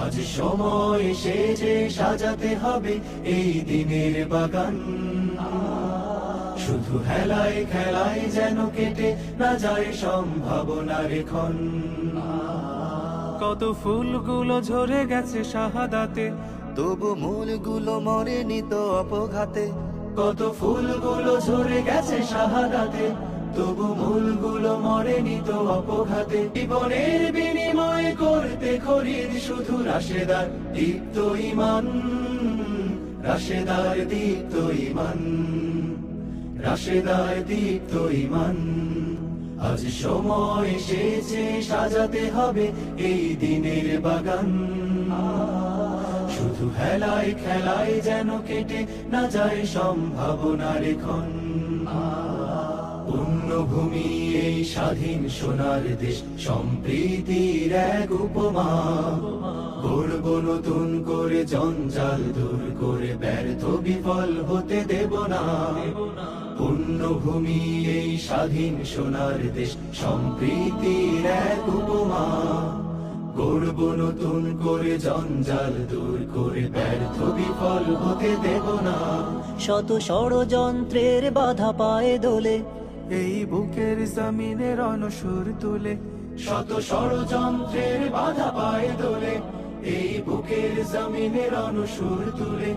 আজ সময় এসেছে সাজাতে হবে এই দিনের বাগান। শুধু হেলায় খেলায় যেন কেটে না যায় সম্ভাবনার ক্ষণ। কত ফুলগুলো ঝরে গেছে শাহাদাতে, তবু মূলগুলো মরেনি তো অপঘাতে। কত ফুলগুলো ঝরে গেছে শাহাদাতে, তবু মূলগুলো মরেনি তো অপঘাতে। জীবনের বিনিময় করতে খরিদ শুধু রাশেদার দীপ্ত ঈমান, রাশেদার দীপ্ত ঈমান, রাশেদার দীপ্ত ঈমান। আজ সময় এসেছে সাজাতে হবে এই দিনের বাগান। শুধু হেলায় খেলায় যেন কেটে না যায় সম্ভাবনার ক্ষণ। পুণ্যভূমি এই স্বাধীন সোনার দেশ, সম্প্রীতির এক উপমা। গড়ব নতুন করে জঞ্জাল দূর করে, ব্যর্থ বিফল হতে দেব না। পুণ্যভূমি এই স্বাধীন সোনার দেশ, সম্প্রীতির এক উপমা। গড়ব নতুন করে জঞ্জাল দূর করে, ব্যর্থ বিফল হতে দেব না। শত ষড়যন্ত্রের বাধা পায়ে দোলে, এই বুকের জমিনের অনসুর তুলে। শত ষড়যন্ত্রের বাধা পায়ে দোলে, এই বুকের জমিনের অনুসুর তুলে।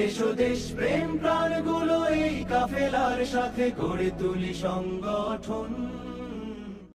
এসো দেশ প্রেম প্রাণগুলো এই কাফেলার সাথে গড়ে তুলি সংগঠন।